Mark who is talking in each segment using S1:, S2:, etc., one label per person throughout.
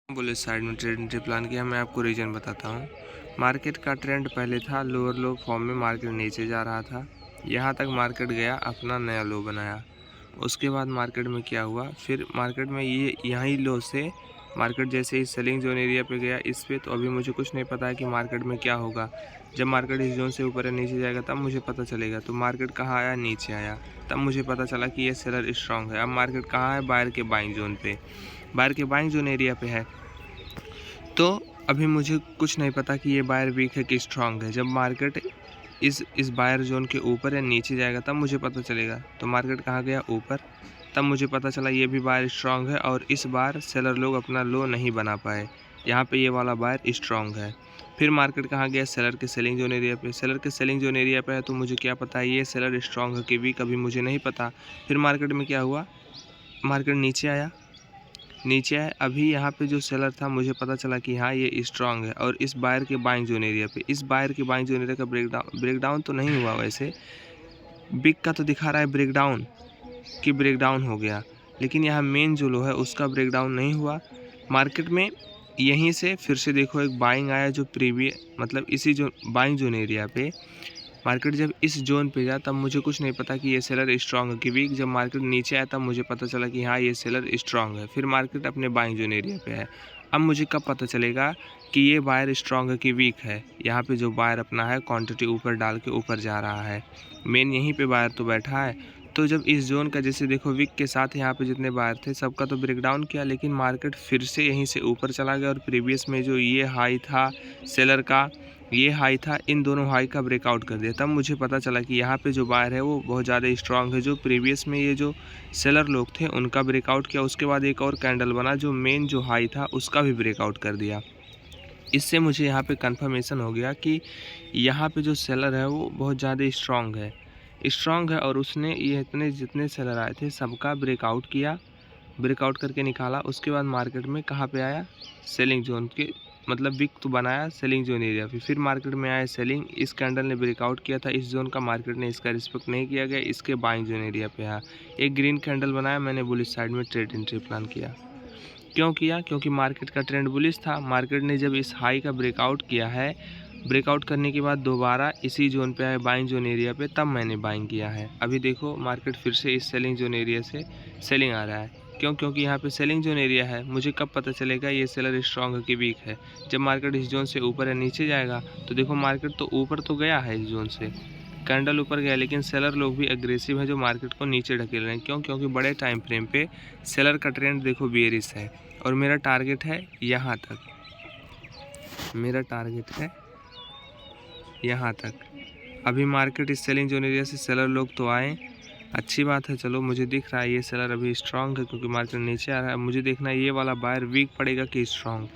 S1: Bullish side में trade entry plan किया। मैं आपको रीजन बताता हूँ। मार्केट का ट्रेंड पहले था लोअर लो फॉर्म में, मार्केट नीचे जा रहा था, यहाँ तक मार्केट गया, अपना नया लो बनाया। उसके बाद मार्केट में क्या हुआ, फिर मार्केट में ये यहीं लो से मार्केट जैसे इस सेलिंग जोन एरिया पे गया इस पे, तो अभी मुझे कुछ नहीं पता है कि मार्केट में क्या होगा। जब मार्केट इस जोन से ऊपर या नीचे जाएगा तब मुझे पता चलेगा। तो मार्केट कहाँ आया, नीचे आया, तब मुझे पता चला कि ये सेलर स्ट्रांग है। अब मार्केट कहाँ है, बायर के बाइंग जोन पे, बायर के बाइंग जोन एरिया पे है। तो अभी मुझे कुछ नहीं पता कि ये बायर वीक है कि स्ट्रांग है। जब मार्केट इस बायर जोन के ऊपर या नीचे जाएगा तब मुझे पता चलेगा। तो मार्केट कहाँ गया, ऊपर, तब मुझे पता चला ये भी बायर स्ट्रांग है। और इस बार सेलर लोग अपना लो नहीं बना पाए, यहाँ पे ये वाला बायर स्ट्रांग है। फिर मार्केट कहाँ गया, सेलर के सेलिंग जोन एरिया पे। सेलर के सेलिंग जोन एरिया पे है तो मुझे क्या पता है ये सेलर स्ट्रांग है कि वीक, अभी मुझे नहीं पता। फिर मार्केट में क्या हुआ, मार्केट नीचे आया, नीचे है। अभी यहाँ पे जो सेलर था मुझे पता चला कि हाँ ये स्ट्रांग है। और इस बायर के बाइंग जोन एरिया पे, इस बायर के बाइंग जोन एरिया का ब्रेकडाउन तो नहीं हुआ वैसे, बिग का तो दिखा रहा है ब्रेकडाउन कि ब्रेकडाउन हो गया, लेकिन यहाँ मेन जो लो है उसका ब्रेकडाउन नहीं हुआ। मार्केट में यहीं से फिर से देखो एक बाइंग आया जो मतलब इसी जो बाइंग जोन एरिया पे। मार्केट जब इस जोन पे गया तब मुझे कुछ नहीं पता कि ये सेलर स्ट्रांग है कि वीक। जब मार्केट नीचे आया तब मुझे पता चला कि हाँ ये सेलर स्ट्रांग है। फिर मार्केट अपने बाइंग जोन एरिया पे है। अब मुझे कब पता चलेगा कि ये बायर स्ट्रांग है कि वीक है। यहाँ पे जो बायर अपना है क्वांटिटी ऊपर डाल के ऊपर जा रहा है, मेन यहीं पे बायर तो बैठा है। तो जब इस जोन का जैसे देखो वीक के साथ यहाँ पे जितने बायर थे सबका तो ब्रेकडाउन किया, लेकिन मार्केट फिर से यहीं से ऊपर चला गया। और प्रीवियस में जो ये हाई था सेलर का, ये हाई था, इन दोनों हाई का ब्रेकआउट कर दिया। तब मुझे पता चला कि यहाँ पे जो बायर है वो बहुत ज़्यादा स्ट्रांग है। जो प्रीवियस में ये जो सेलर लोग थे उनका ब्रेकआउट किया, उसके बाद एक और कैंडल बना जो मेन जो हाई था उसका भी ब्रेकआउट कर दिया। इससे मुझे यहाँ पे कंफर्मेशन हो गया कि यहाँ पे जो सेलर है वो बहुत ज़्यादा स्ट्रांग है। और उसने ये इतने जितने सेलर आए थे सबका ब्रेकआउट किया, ब्रेकआउट करके निकाला। उसके बाद मार्केट में कहाँ पे आया, सेलिंग जोन के, मतलब विक तो बनाया सेलिंग जोन एरिया पे। फिर मार्केट में आया सेलिंग, इस कैंडल ने ब्रेकआउट किया था इस जोन का, मार्केट ने इसका रिस्पेक्ट नहीं किया गया, इसके बाइंग जोन एरिया पे आया, एक ग्रीन कैंडल बनाया। मैंने बुलिश साइड में ट्रेड एंट्री प्लान किया। क्यों किया, क्योंकि मार्केट का ट्रेंड बुलिश था। मार्केट ने जब इस हाई का ब्रेकआउट किया है, ब्रेकआउट करने के बाद दोबारा इसी जोन पे आए बाइंग जोन एरिया पे, तब मैंने बाइंग किया है। अभी देखो मार्केट फिर से इस सेलिंग जोन एरिया से सेलिंग आ रहा है। क्यों, क्योंकि यहाँ पे सेलिंग जोन एरिया है। मुझे कब पता चलेगा ये सेलर स्ट्रांग है कि वीक है, जब मार्केट इस जोन से ऊपर या नीचे जाएगा। तो देखो मार्केट तो ऊपर तो गया है, इस जोन से कैंडल ऊपर गया, लेकिन सेलर लोग भी एग्रेसिव है जो मार्केट को नीचे ढकेल रहे हैं। क्यों, क्योंकि बड़े टाइम फ्रेम पे सेलर का ट्रेंड देखो बेयरिश है। और मेरा टारगेट है यहाँ तक, मेरा टारगेट है यहाँ तक। अभी मार्केट इस सेलिंग जोन एरिया से सेलर लोग तो आए, अच्छी बात है, चलो मुझे दिख रहा है ये सेलर अभी स्ट्रांग है क्योंकि मार्केट नीचे आ रहा है। मुझे देखना है ये वाला बायर वीक पड़ेगा कि स्ट्रांग,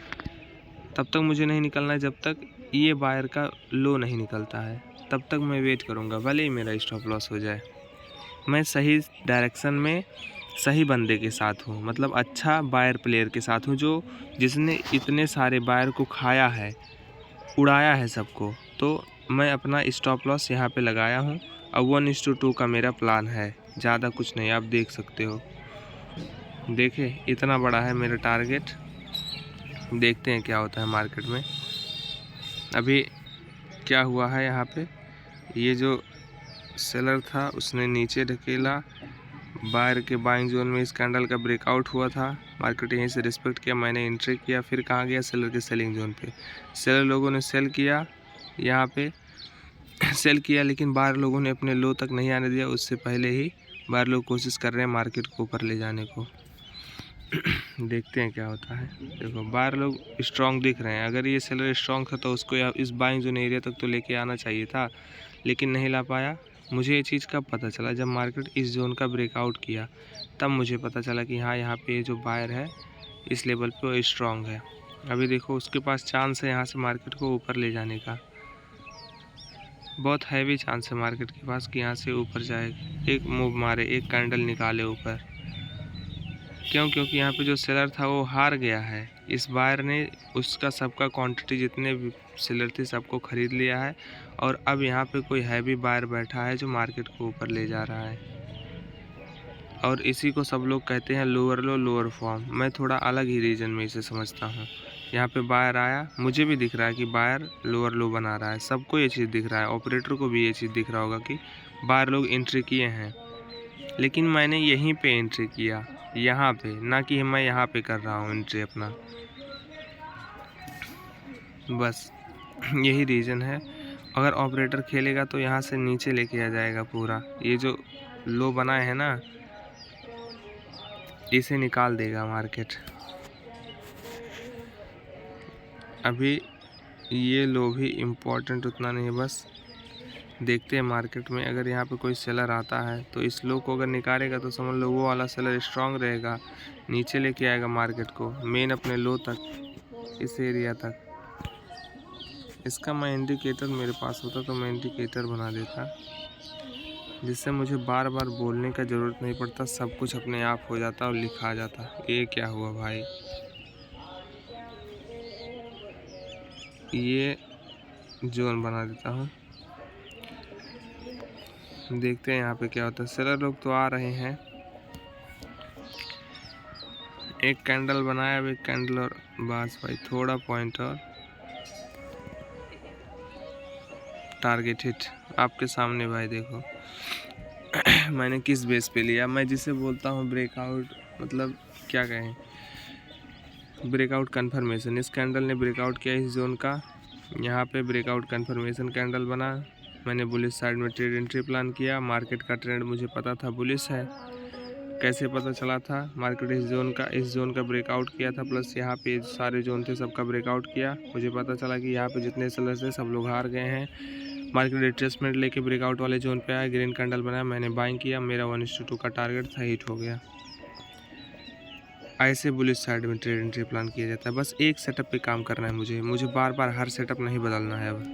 S1: तब तक मुझे नहीं निकलना है जब तक ये बायर का लो नहीं निकलता है, तब तक मैं वेट करूँगा, भले ही मेरा स्टॉप लॉस हो जाए। मैं सही डायरेक्शन में सही बंदे के साथ हूँ, मतलब अच्छा बायर प्लेयर के साथ हूँ जो जिसने इतने सारे बायर को खाया है, उड़ाया है सबको। तो मैं अपना स्टॉप लॉस यहाँ पे लगाया हूँ। अब 1:2 का मेरा प्लान है, ज़्यादा कुछ नहीं, आप देख सकते हो। देखे इतना बड़ा है मेरा टारगेट, देखते हैं क्या होता है मार्केट में। अभी क्या हुआ है यहाँ पे, ये जो सेलर था उसने नीचे ढकेला, बायर के बाइंग जोन में इस कैंडल का ब्रेकआउट हुआ था, मार्केट यहीं से रिस्पेक्ट किया, मैंने एंट्री किया। फिर कहाँ गया, सेलर के सेलिंग जोन पे। सेलर लोगों ने सेल किया यहाँ पे सेल किया, लेकिन बायर लोगों ने अपने लो तक नहीं आने दिया। उससे पहले ही बायर लोग कोशिश कर रहे हैं मार्केट को ऊपर ले जाने को। देखते हैं क्या होता है। देखो बायर लोग स्ट्रांग दिख रहे हैं, अगर ये सेलर स्ट्रांग था तो उसको इस बाइंग जोन एरिया तक तो लेके आना चाहिए था, लेकिन नहीं ला पाया। मुझे ये चीज़ कब पता चला, जब मार्केट इस जोन का ब्रेकआउट किया तब मुझे पता चला कि हाँ यहाँ पे जो बायर है इस लेवल पे वो स्ट्रांग है। अभी देखो उसके पास चांस है यहाँ से मार्केट को ऊपर ले जाने का, बहुत हैवी चांस है मार्केट के पास कि यहाँ से ऊपर जाए, एक मूव मारे, एक कैंडल निकाले ऊपर। क्यों, क्योंकि यहाँ पे जो सेलर था वो हार गया है, इस बायर ने उसका सबका क्वांटिटी जितने भी सेलर थे सबको ख़रीद लिया है। और अब यहाँ पे कोई हैवी बायर बैठा है जो मार्केट को ऊपर ले जा रहा है। और इसी को सब लोग कहते हैं लोअर लो लोअर फॉर्म। मैं थोड़ा अलग ही रीजन में इसे समझता हूँ। यहाँ पे बायर आया, मुझे भी दिख रहा है कि बायर लोअर लो बना रहा है, सबको ये चीज़ दिख रहा है, ऑपरेटर को भी ये चीज़ दिख रहा होगा कि बायर लोग एंट्री किए हैं, लेकिन मैंने यहीं पे एंट्री किया, यहाँ पे, ना कि मैं यहाँ पे कर रहा हूँ एंट्री अपना। बस यही रीज़न है। अगर ऑपरेटर खेलेगा तो यहाँ से नीचे लेके आ जाएगा पूरा, ये जो लो बनाए हैं ना, इसे निकाल देगा मार्केट। अभी ये लो भी इम्पोर्टेंट उतना नहीं है, बस देखते हैं मार्केट में अगर यहाँ पे कोई सेलर आता है तो इस लो को अगर निकालेगा तो समझ लो वो वाला सेलर स्ट्रांग रहेगा, नीचे लेके आएगा मार्केट को मेन अपने लो तक, इस एरिया तक। इसका मैं इंडिकेटर मेरे पास होता तो मैं इंडिकेटर बना देता, जिससे मुझे बार बार बोलने का ज़रूरत नहीं पड़ता, सब कुछ अपने आप हो जाता और लिखा जाता। ये क्या हुआ भाई, ये जोन बना देता हूँ, देखते हैं यहाँ पे क्या होता है। सेलर लोग तो आ रहे हैं, एक कैंडल बनाया, अब एक कैंडल और बस भाई, थोड़ा पॉइंट और टारगेट हिट आपके सामने भाई। देखो मैंने किस बेस पे लिया, मैं जिसे बोलता हूँ ब्रेकआउट, मतलब क्या कहें, ब्रेकआउट कंफर्मेशन। इस कैंडल ने ब्रेकआउट किया इस जोन का, यहाँ पे ब्रेकआउट कंफर्मेशन कैंडल बना। मैंने बुलिश साइड में ट्रेड एंट्री प्लान किया, मार्केट का ट्रेंड मुझे पता था बुलिश है। कैसे पता चला था, मार्केट इस जोन का ब्रेकआउट किया था, प्लस यहाँ पे सारे जोन थे सबका ब्रेकआउट किया। मुझे पता चला कि यहाँ पे जितने सेलर्स थे सब लोग हार गए हैं। मार्केट रिट्रेसमेंट लेके ब्रेकआउट वाले जोन पे आया, ग्रीन कैंडल बनाया, मैंने बाइंग किया, मेरा 1:2 का टारगेट था, हिट हो गया। ऐसे बुलिश साइड में ट्रेड एंट्री प्लान किया जाता है। बस एक सेटअप पे काम करना है मुझे बार बार हर सेटअप नहीं बदलना है। अब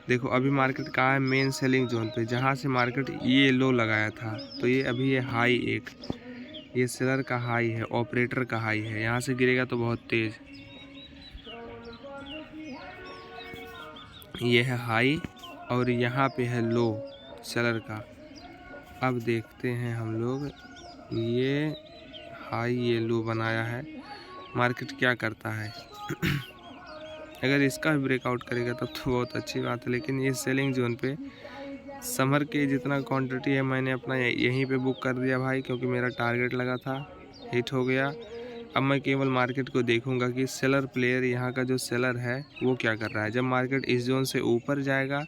S1: देखो अभी मार्केट कहाँ है, मेन सेलिंग जोन पे, जहाँ से मार्केट ये लो लगाया था, तो ये अभी ये हाई, एक ये सेलर का हाई है, ऑपरेटर का हाई है, यहाँ से गिरेगा तो बहुत तेज। ये है हाई और यहाँ पे है लो सेलर का। अब देखते हैं हम लोग, ये हाई ये लो बनाया है, मार्केट क्या करता है। अगर इसका भी ब्रेकआउट करेगा तब तो बहुत अच्छी बात है, लेकिन ये सेलिंग जोन पे समर के जितना क्वांटिटी है मैंने अपना यहीं पे बुक कर दिया भाई, क्योंकि मेरा टारगेट लगा था, हिट हो गया। अब मैं केवल मार्केट को देखूंगा कि सेलर प्लेयर, यहाँ का जो सेलर है वो क्या कर रहा है। जब मार्केट इस जोन से ऊपर जाएगा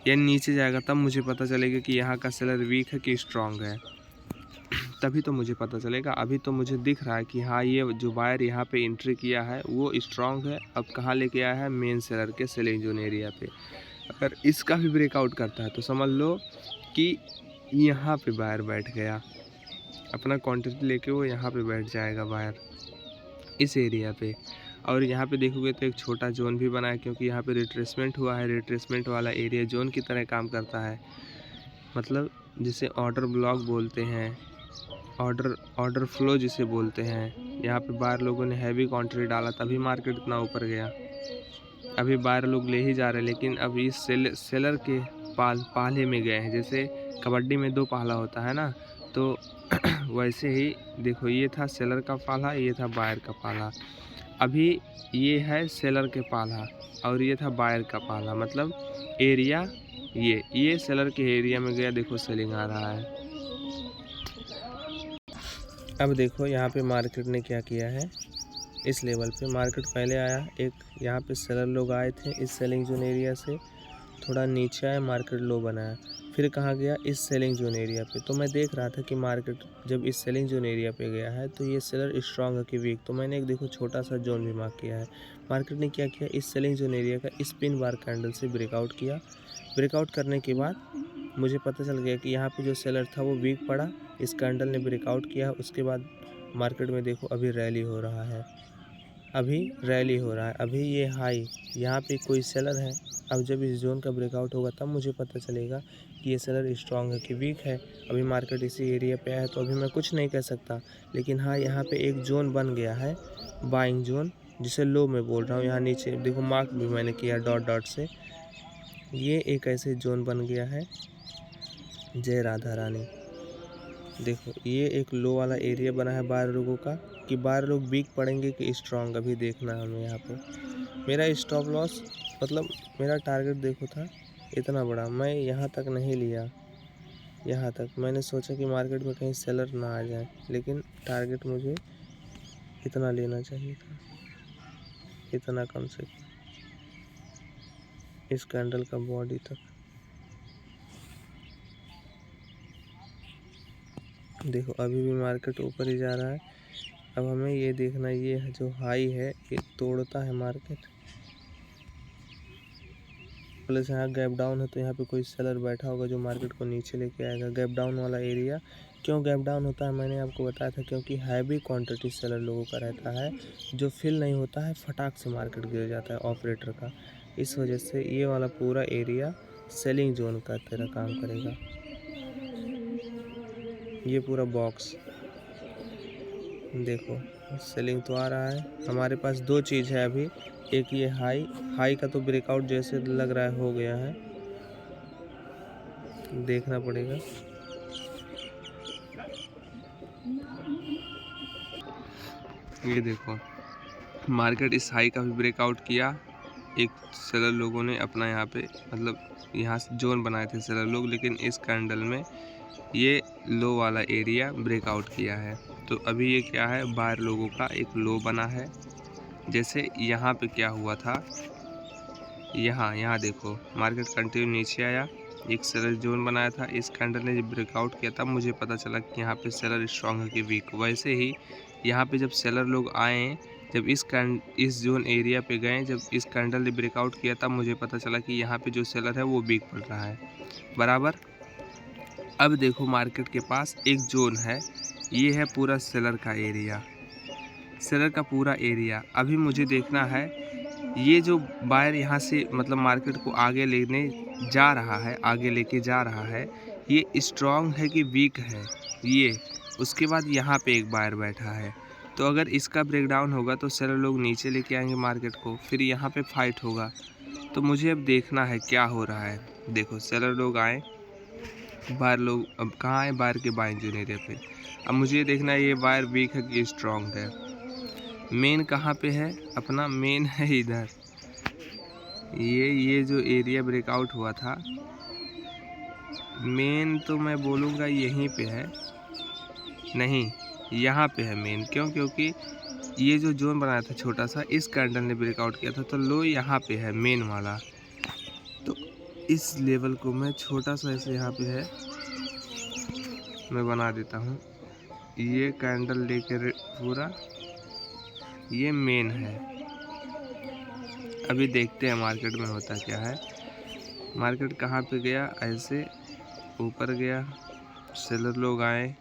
S1: या नीचे जाएगा तब मुझे पता चलेगा कि यहाँ का सेलर वीक है कि स्ट्रांग है, तभी तो मुझे पता चलेगा। अभी तो मुझे दिख रहा है कि हाँ ये जो बायर यहाँ पे एंट्री किया है वो स्ट्रांग है। अब कहाँ लेके आया है, मेन सेलर के सेलिंग जोन एरिया पे। अगर इसका भी ब्रेकआउट करता है तो समझ लो कि यहाँ पे बायर बैठ गया, अपना क्वांटिटी लेके वो यहाँ पे बैठ जाएगा बायर इस एरिया पे। और यहाँ पे देखोगे तो एक छोटा जोन भी बना है, क्योंकि यहाँ पे रिट्रेसमेंट हुआ है। रिट्रेसमेंट वाला एरिया जोन की तरह काम करता है, मतलब जिसे ऑर्डर ब्लॉक बोलते हैं, ऑर्डर फ्लो जिसे बोलते हैं। यहाँ पे बाहर लोगों ने हैवी क्वांटिटी डाला तभी मार्केट इतना ऊपर गया। अभी बाहर लोग ले ही जा रहे हैं, लेकिन अब इस सेलर के पाले में गए हैं। जैसे कबड्डी में 2 पाला होता है ना, तो वैसे ही देखो ये था सेलर का पाला, ये था बायर का पाला। अभी ये है सेलर के पाला और ये था बायर का पाला, मतलब एरिया ये सेलर के एरिया में गया। देखो सेलिंग आ रहा है। अब देखो यहाँ पे मार्केट ने क्या किया है, इस लेवल पे मार्केट पहले आया, एक यहाँ पे सेलर लोग आए थे इस सेलिंग जोन एरिया से, थोड़ा नीचे आया, मार्केट लो बनाया, फिर कहाँ गया, इस सेलिंग जोन एरिया पे। तो मैं देख रहा था कि मार्केट जब इस सेलिंग जोन एरिया पे गया है तो ये सेलर स्ट्रांग है कि वीक। तो मैंने एक देखो छोटा सा जोन भी मार्क किया है। मार्केट ने क्या किया, इस सेलिंग जोन एरिया का इस पिन बार कैंडल से ब्रेकआउट किया। ब्रेकआउट करने के बाद मुझे पता चल गया कि यहाँ पे जो सेलर था वो वीक पड़ा, इस कैंडल ने ब्रेकआउट किया। उसके बाद मार्केट में देखो अभी रैली हो रहा है, अभी ये हाई, यहाँ पे कोई सेलर है। अब जब इस जोन का ब्रेकआउट होगा तब मुझे पता चलेगा कि ये सेलर स्ट्रांग है कि वीक है। अभी मार्केट इसी एरिया पे आया है तो अभी मैं कुछ नहीं कह सकता, लेकिन हाँ यहाँ पे एक जोन बन गया है, बाइंग जोन, जिसे लो में बोल रहा हूँ। यहाँ नीचे देखो मार्क भी मैंने किया डॉट से, ये एक ऐसे जोन बन गया है। जय राधा रानी। देखो ये एक लो वाला एरिया बना है बायर लोगों का, कि बायर लोग वीक पड़ेंगे कि स्ट्रांग, अभी देखना है हमें यहाँ पे। मेरा स्टॉप लॉस मतलब मेरा टारगेट देखो था इतना बड़ा, मैं यहाँ तक नहीं लिया। यहाँ तक मैंने सोचा कि मार्केट में कहीं सेलर ना आ जाए, लेकिन टारगेट मुझे इतना लेना चाहिए था, इतना कम से कम इस कैंडल का बॉडी तक। देखो अभी भी मार्केट ऊपर ही जा रहा है। अब हमें ये देखना, ये जो हाई है ये तोड़ता है मार्केट, प्लस यहाँ गैप डाउन है, तो यहाँ पे कोई सेलर बैठा होगा जो मार्केट को नीचे लेके आएगा। गैप डाउन वाला एरिया क्यों गैप डाउन होता है मैंने आपको बताया था, क्योंकि हैवी क्वांटिटी सेलर लोगों का रहता है, जो फिल नहीं होता है फटाक से मार्केट गिर जाता है ऑपरेटर का। इस वजह से ये वाला पूरा एरिया सेलिंग जोन का तरह काम करेगा। ये पूरा बॉक्स देखो सेलिंग तो आ रहा है। हमारे पास दो चीज़ है अभी, एक ये हाई का तो ब्रेकआउट जैसे लग रहा है हो गया है, देखना पड़ेगा। ये देखो मार्केट इस हाई का भी ब्रेकआउट किया, एक सेलर लोगों ने अपना यहाँ पे मतलब यहाँ से जोन बनाए थे सेलर लोग, लेकिन इस कैंडल में ये लो वाला एरिया ब्रेकआउट किया है। तो अभी ये क्या है, बाहर लोगों का एक लो बना है। जैसे यहाँ पे क्या हुआ था, यहाँ देखो मार्केट कंटिन्यू नीचे आया, एक सेलर जोन बनाया था, इस कैंडल ने जब ब्रेकआउट किया तब मुझे पता चला कि यहाँ पे सेलर स्ट्रॉन्ग है कि वीक। वैसे ही यहाँ पे जब सेलर लोग आए, जब इस जोन एरिया पे गए, जब इस कैंडल ने ब्रेकआउट किया तब मुझे पता चला कि यहाँ पे जो सेलर है वो वीक पड़ रहा है बराबर। अब देखो मार्केट के पास एक जोन है, ये है पूरा सेलर का एरिया, सेलर का पूरा एरिया। अभी मुझे देखना है ये जो बायर यहाँ से मतलब मार्केट को आगे लेने जा रहा है, आगे लेके जा रहा है, ये स्ट्रॉन्ग है कि वीक है ये। उसके बाद यहाँ पे एक बायर बैठा है, तो अगर इसका ब्रेकडाउन होगा तो सेलर लोग नीचे लेके आएंगे मार्केट को, फिर यहाँ पे फाइट होगा। तो मुझे अब देखना है क्या हो रहा है। देखो सेलर लोग आए, बायर लोग अब कहाँ आए, बायर के बाइंग जोन एरिया पे। अब मुझे देखना है ये बायर वीक है कि स्ट्रॉन्ग है। मेन कहाँ पे है, अपना मेन है इधर, ये जो एरिया ब्रेकआउट हुआ था, मेन तो मैं बोलूँगा यहीं पे है, नहीं यहाँ पे है मेन। क्यों, क्योंकि ये जो जोन बनाया था छोटा सा, इस कैंडल ने ब्रेकआउट किया था, तो लो यहाँ पे है मेन वाला। तो इस लेवल को मैं छोटा सा ऐसे यहाँ पे है मैं बना देता हूँ, ये कैंडल लेकर पूरा ये मेन है। अभी देखते हैं मार्केट में होता क्या है। मार्केट कहाँ पे गया, ऐसे ऊपर गया, सेलर लोग आए,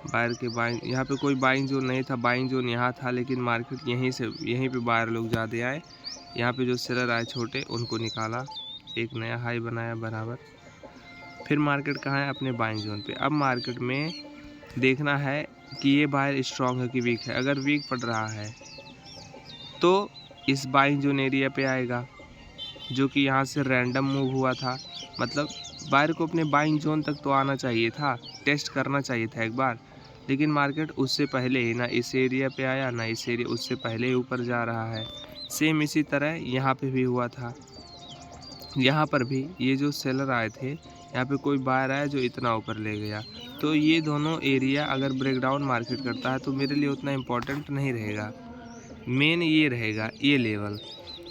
S1: बायर के बाइंग, यहाँ पे कोई बाइंग जोन नहीं था, बाइंग जोन यहाँ था, लेकिन मार्केट यहीं पे बायर लोग ज़्यादा आए। यहाँ पे जो सेलर आए छोटे उनको निकाला, एक नया हाई बनाया बराबर। फिर मार्केट कहाँ है, अपने बाइंग जोन पे। अब मार्केट में देखना है कि ये बायर स्ट्रॉन्ग है कि वीक है। अगर वीक पड़ रहा है तो इस बाइंग जोन एरिया पे आएगा, जो कि यहाँ से रैंडम मूव हुआ था। मतलब बायर को अपने बाइंग जोन तक तो आना चाहिए था, टेस्ट करना चाहिए था एक बार, लेकिन मार्केट उससे पहले ही ना इस एरिया पे आया ना इस एरिया, उससे पहले ही ऊपर जा रहा है। सेम इसी तरह यहाँ पे भी हुआ था। यहाँ पर भी ये जो सेलर आए थे, यहाँ पे कोई बायर आया जो इतना ऊपर ले गया। तो ये दोनों एरिया अगर ब्रेकडाउन मार्केट करता है तो मेरे लिए उतना इम्पोर्टेंट नहीं रहेगा, मेन ये रहेगा ये लेवल,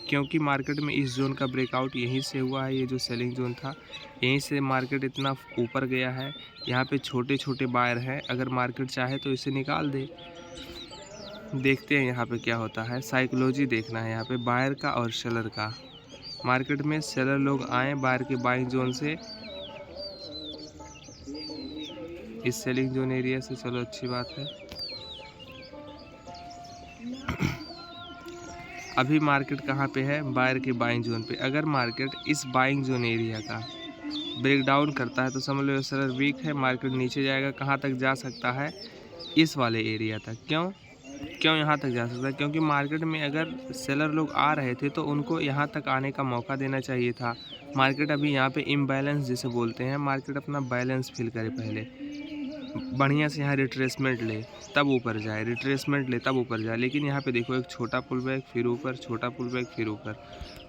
S1: क्योंकि मार्केट में इस जोन का ब्रेकआउट यहीं से हुआ है। ये जो सेलिंग जोन था यहीं से मार्केट इतना ऊपर गया है। यहाँ पे छोटे छोटे बायर हैं, अगर मार्केट चाहे तो इसे निकाल दे। देखते हैं यहाँ पे क्या होता है, साइकोलॉजी देखना है यहाँ पे बायर का और सेलर का। मार्केट में सेलर लोग आए बायर के बाइंग जोन से, इस सेलिंग जोन एरिया से, चलो अच्छी बात है। अभी मार्केट कहाँ पे है, बायर के बाइंग जोन पे। अगर मार्केट इस बाइंग जोन एरिया का ब्रेकडाउन करता है तो समझ लो सेलर वीक है, मार्केट नीचे जाएगा। कहाँ तक जा सकता है, इस वाले एरिया तक। क्यों यहाँ तक जा सकता है, क्योंकि मार्केट में अगर सेलर लोग आ रहे थे तो उनको यहाँ तक आने का मौका देना चाहिए था। मार्केट अभी यहाँ पे इम्बैलेंस जिसे बोलते हैं, मार्केट अपना बैलेंस फील करे पहले। बढ़िया से यहाँ रिट्रेसमेंट ले तब ऊपर जाए, रिट्रेसमेंट ले तब ऊपर जाए। लेकिन यहाँ पे देखो एक छोटा पुल बैक फिर ऊपर, छोटा पुल बैक फिर ऊपर।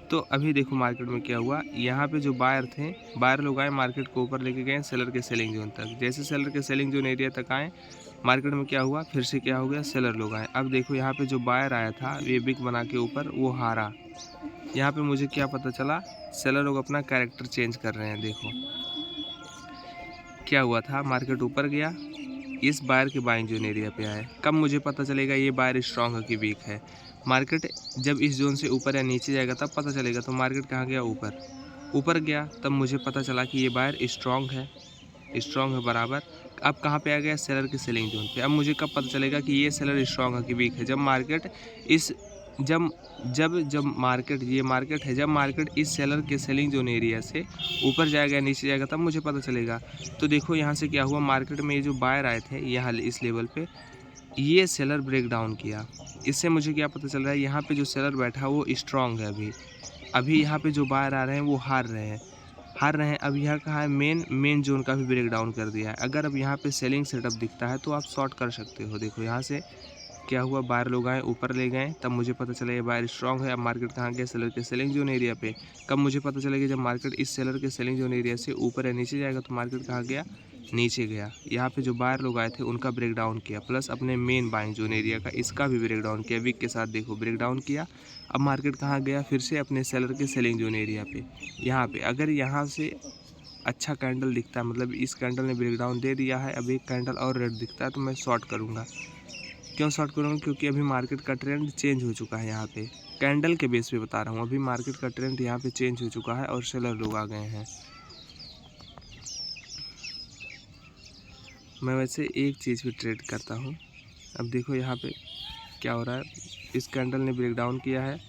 S1: तो अभी देखो मार्केट में क्या हुआ, यहाँ पे जो बायर थे, बायर लोग आए मार्केट को ऊपर लेके गए सेलर के सेलिंग जोन तक। जैसे सेलर के सेलिंग जोन एरिया तक आए, मार्केट में क्या हुआ, फिर से क्या हो गया, सेलर लोग आए। अब देखो यहाँ पे जो बायर आया था ये बिग बना के ऊपर, वो हारा। यहाँ पे मुझे क्या पता चला, सेलर लोग अपना कैरेक्टर चेंज कर रहे हैं। देखो क्या हुआ था, मार्केट ऊपर गया, इस बायर के बाइंग जोन एरिया पे आए। कब मुझे पता चलेगा ये बायर स्ट्रांग है कि वीक है? मार्केट जब इस जोन से ऊपर या नीचे जाएगा तब पता चलेगा। तो मार्केट कहाँ गया, ऊपर। ऊपर गया तब मुझे पता चला कि ये बायर स्ट्रांग है, स्ट्रांग है बराबर। अब कहाँ पे आ गया, सेलर के सेलिंग जोन पे। अब मुझे कब पता चलेगा कि ये सेलर स्ट्रांग है कि वीक है? जब मार्केट इस जब जब जब मार्केट, ये मार्केट है, जब मार्केट इस सेलर के सेलिंग जोन एरिया से ऊपर जाएगा नीचे जाएगा तब मुझे पता चलेगा। तो देखो यहाँ से क्या हुआ, मार्केट में ये जो बायर आए थे यहाँ इस लेवल पे, ये सेलर ब्रेक डाउन किया। इससे मुझे क्या पता चल रहा है, यहाँ पे जो सेलर बैठा वो स्ट्रांग है। अभी यहाँ पे जो बायर आ रहे हैं वो हार रहे हैं। अब यहाँ कहाँ है, मेन जोन का भी ब्रेक डाउन कर दिया है। अगर अब यहाँ पे सेलिंग सेटअप दिखता है तो आप शॉर्ट कर सकते हो। देखो यहाँ से क्या हुआ, बायर लोग आए ऊपर ले गए, तब मुझे पता चला ये बायर स्ट्रांग है। अब मार्केट कहाँ गया, सेलर के सेलिंग जोन एरिया पे। कब मुझे पता चलेगा, जब मार्केट इस सेलर के सेलिंग जोन एरिया से ऊपर या नीचे जाएगा। तो मार्केट कहाँ गया, नीचे गया। यहाँ पे जो बायर लोग आए थे उनका ब्रेक डाउन किया, प्लस अपने मेन बाइंग जोन एरिया का इसका भी ब्रेक डाउन किया। वीक के साथ देखो ब्रेक डाउन किया। अब मार्केट कहाँ गया, फिर से अपने सेलर के सेलिंग जोन एरिया पे। यहाँ पे अगर यहाँ से अच्छा कैंडल दिखता है, मतलब इस कैंडल ने ब्रेक डाउन दे दिया है, अब एक कैंडल और रेड दिखता है तो मैं शॉर्ट करूँगा। क्यों शॉर्ट करूँगा, क्योंकि अभी मार्केट का ट्रेंड चेंज हो चुका है। यहाँ पे कैंडल के बेस पे बता रहा हूँ, अभी मार्केट का ट्रेंड यहाँ पे चेंज हो चुका है और सेलर लोग आ गए हैं। मैं वैसे एक चीज़ पे ट्रेड करता हूँ। अब देखो यहाँ पे क्या हो रहा है, इस कैंडल ने ब्रेक डाउन किया है,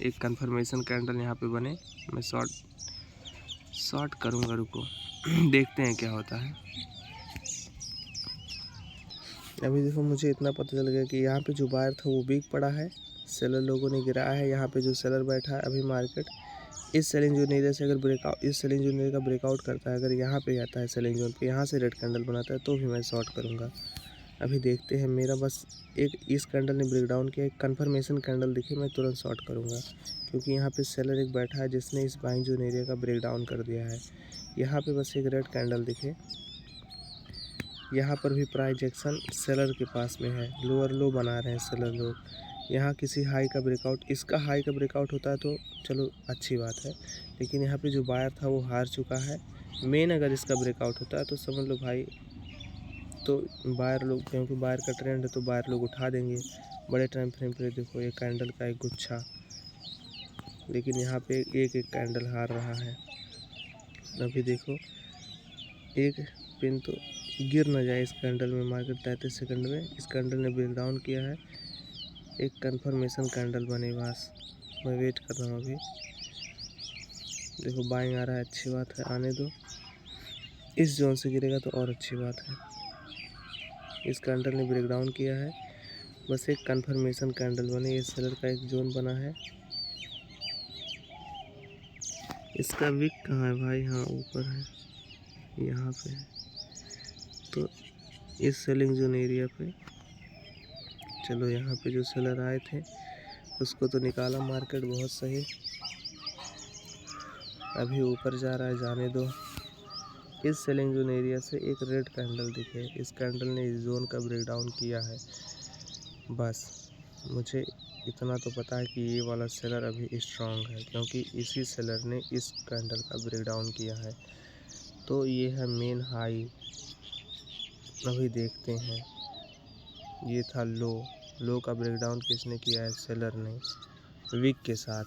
S1: एक कंफर्मेशन कैंडल यहाँ पे बने। मैं शॉर्ट करूँगा, रुको देखते हैं क्या होता है। अभी देखो मुझे इतना पता चल गया कि यहाँ पे जो बायर था वो वीक पड़ा है, सेलर लोगों ने गिराया है। यहाँ पे जो सेलर बैठा है, अभी मार्केट इस सेलिंग जोन एरिया से अगर ब्रेकआउट, इस सेलिंग जोन एरिया का ब्रेकआउट करता है, अगर यहाँ पे आता है सेलिंग जोन पे, यहाँ से रेड कैंडल बनाता है तो भी मैं शॉर्ट करूँगा। अभी देखते हैं, मेरा बस एक इस कैंडल ने ब्रेक डाउन किया, एक कन्फर्मेशन कैंडल दिखे मैं तुरंत शॉर्ट करूँगा, क्योंकि यहाँ पे सेलर एक बैठा है जिसने इस बाइंग जोन एरिया का ब्रेक डाउन कर दिया है। यहाँ पे बस एक रेड कैंडल दिखे, यहाँ पर भी प्राइस एक्शन सेलर के पास में है, लोअर लो बना रहे हैं सेलर लोग। यहाँ किसी हाई का ब्रेकआउट, इसका हाई का ब्रेकआउट होता है तो चलो अच्छी बात है, लेकिन यहाँ पे जो बायर था वो हार चुका है। मेन अगर इसका ब्रेकआउट होता है तो समझ लो भाई, तो बायर लोग, क्योंकि बायर का ट्रेंड है तो बायर लोग उठा देंगे बड़े टाइम फ्रेम पे। देखो ये कैंडल का एक गुच्छा, लेकिन यहाँ पे एक एक कैंडल हार रहा है। अभी देखो एक पिन तो गिर ना जाए इस कैंडल में, मार्केट 33 सेकंड में इस कैंडल ने ब्रेक डाउन किया है। एक कंफर्मेशन कैंडल बने, बस मैं वेट कर रहा हूँ। अभी देखो बाइंग आ रहा है, अच्छी बात है, आने दो। इस जोन से गिरेगा तो और अच्छी बात है। इस कैंडल ने ब्रेक डाउन किया है, बस एक कंफर्मेशन कैंडल बने। ये सेलर का एक जोन बना है, इसका विक कहाँ है भाई, हाँ ऊपर है, यहाँ पे है। तो इस सेलिंग जोन एरिया पे चलो, यहाँ पे जो सेलर आए थे उसको तो निकाला मार्केट, बहुत सही। अभी ऊपर जा रहा है, जाने दो। इस सेलिंग जोन एरिया से एक रेड कैंडल दिखे, इस कैंडल ने इस जोन का ब्रेक डाउन किया है। बस मुझे इतना तो पता है कि ये वाला सेलर अभी स्ट्रांग है, क्योंकि इसी सेलर ने इस कैंडल का ब्रेक डाउन किया है। तो ये है मेन हाई। अभी देखते हैं, ये था लो का ब्रेक डाउन किसने किया है, सेलर ने वीक के साथ।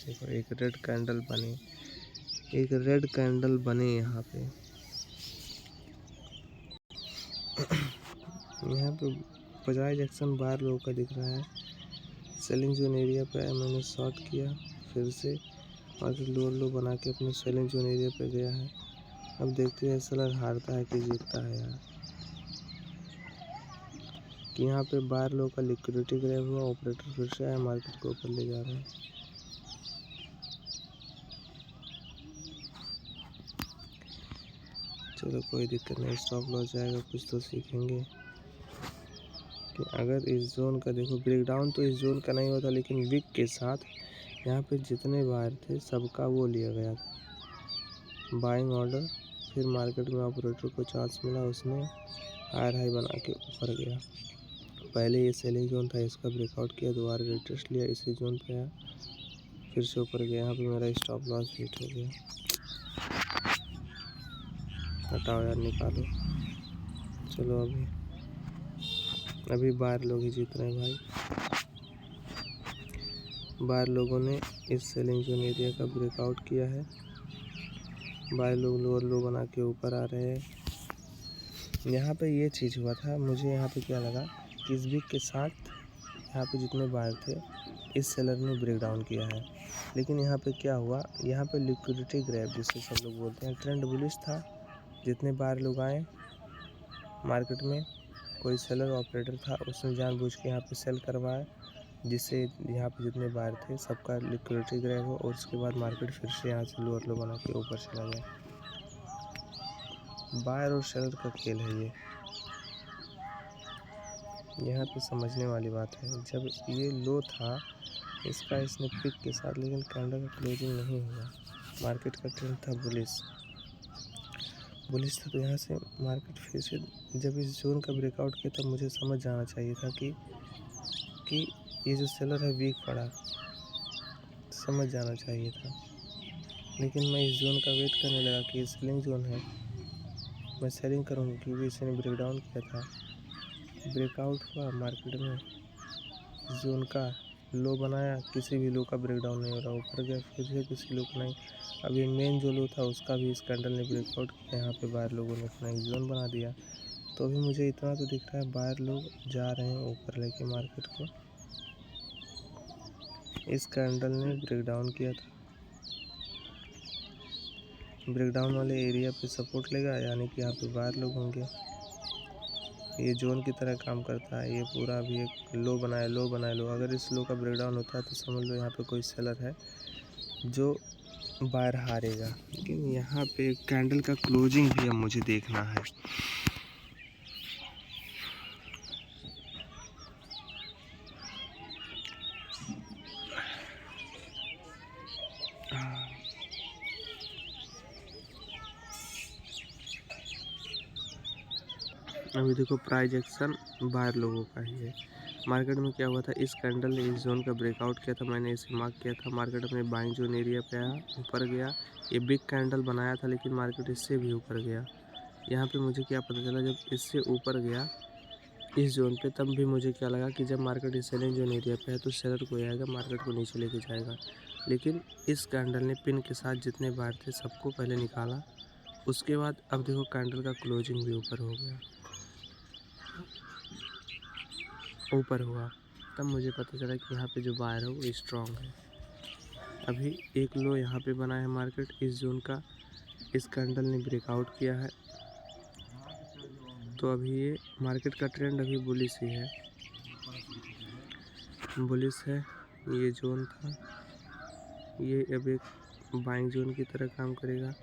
S1: देखो एक रेड कैंडल बने, एक रेड कैंडल बने यहाँ पे। यहाँ पे बजाय जैक्सन बार लो का दिख रहा है, सेलिंग जोन एरिया पे है, मैंने शॉर्ट किया फिर से, और लोअर लो बना के अपने सेलिंग जोन एरिया पे गया है। अब देखते हैं सेलर हारता है कि जीतता है यार, कि यहाँ पे बार लो का लिक्विडिटी ग्रैब हुआ, ऑपरेटर फिर से आया, मार्केट को ऊपर ले जा रहे हैं। चलो कोई दिक्कत नहीं, स्टॉप लॉस जाएगा, कुछ तो सीखेंगे कि अगर इस जोन का देखो ब्रेकडाउन तो इस जोन का नहीं होता, लेकिन विक के साथ यहाँ पे जितने बायर थे सबका वो लिया गया था बाइंग ऑर्डर। फिर मार्केट में ऑपरेटर को चांस मिला, उसने हायर हाई बना के ऊपर गया। पहले ये सेलिंग जोन था, इसका ब्रेकआउट किया, दोबारा रिटेस्ट लिया, इसी जोन पे आया, फिर से ऊपर गया। यहाँ पे मेरा स्टॉप लॉस हिट हो गया। हटाओ यार, निकालो। चलो अभी बाहर लोग ही जीत रहे हैं भाई। बाहर लोगों ने इस सेलिंग जोन एरिया का ब्रेकआउट किया है। बाहर लोग लोअर लो बना के ऊपर आ रहे हैं। यहाँ पे ये चीज़ हुआ था, मुझे यहाँ पे क्या लगा कि इस वीक के साथ यहाँ पे जितने बायर थे इस सेलर ने ब्रेक डाउन किया है। लेकिन यहाँ पे क्या हुआ, यहाँ पे लिक्विडिटी ग्रैब जिससे सब लोग बोलते हैं, ट्रेंड बुलिश था। जितने बायर लोग आए मार्केट में, कोई सेलर ऑपरेटर था, उसने जानबूझ के यहाँ पे सेल करवाया, जिससे यहाँ पे जितने बायर थे सबका लिक्विडिटी ग्रैब हो, और उसके बाद मार्केट फिर से यहाँ से लोअर लो बना के ऊपर चला गया। बायर और सेलर का खेल है ये, यहाँ पे समझने वाली बात है। जब ये लो था इसका, इसने पिक के साथ, लेकिन कैंडल का क्लोजिंग नहीं हुआ। मार्केट का ट्रेंड था बुलिश था, तो यहाँ से मार्केट फिर से जब इस जोन का ब्रेकआउट किया तब मुझे समझ जाना चाहिए था कि ये जो सेलर है वीक पड़ा, समझ जाना चाहिए था। लेकिन मैं इस जोन का वेट करने लगा कि ये सेलिंग जोन है, मैं सेलिंग करूँगा, क्योंकि इसने ब्रेकडाउन किया था। ब्रेकआउट हुआ मार्केट में, जोन का लो बनाया, किसी भी लो का ब्रेकडाउन नहीं हो रहा, ऊपर गया, फिर से किसी लो का नहीं। अब ये मेन जो लो था उसका भी इस कैंडल ने ब्रेकआउट किया। यहाँ पे बाहर लोगों ने अपना एक जोन बना दिया। तो अभी मुझे इतना तो दिख रहा है, बाहर लोग जा रहे हैं ऊपर लेके मार्केट को। इस कैंडल ने ब्रेकडाउन किया था, ब्रेकडाउन वाले एरिया पे सपोर्ट लेगा, यानी कि यहाँ पे बाहर लोग होंगे। ये जोन की तरह काम करता है। ये पूरा भी एक लो बनाए लो। अगर इस लो का ब्रेकडाउन होता है तो समझ लो यहाँ पे कोई सेलर है जो बाहर हारेगा। लेकिन यहाँ पे कैंडल का क्लोजिंग भी अब मुझे देखना है। अभी देखो प्राइस एक्शन बाहर लोगों का ही है। मार्केट में क्या हुआ था, इस कैंडल ने इस जोन का ब्रेकआउट किया था, मैंने इसे मार्क किया था। मार्केट अपने बाइंग जोन एरिया पे आया, ऊपर गया। ये बिग कैंडल बनाया था, लेकिन मार्केट इससे भी ऊपर गया। यहाँ पे मुझे क्या पता चला, जब इससे ऊपर गया इस जोन पे, तब भी मुझे क्या लगा कि जब मार्केट इस सेलिंग जोन एरिया पे है तो सेलर को आएगा, मार्केट को नीचे लेके जाएगा। लेकिन इस कैंडल ने पिन के साथ जितने बार थे सबको पहले निकाला। उसके बाद अब देखो कैंडल का क्लोजिंग भी ऊपर हो गया, ऊपर हुआ। तब मुझे पता चला कि यहाँ पे जो बायर है वो स्ट्रॉन्ग है। अभी एक लो यहाँ पे बना है मार्केट इस जोन का, इस कैंडल ने ब्रेकआउट किया है। तो अभी ये मार्केट का ट्रेंड अभी बुलिश ही है, बुलिश है। ये जोन था, ये अब एक बाइंग जोन की तरह काम करेगा,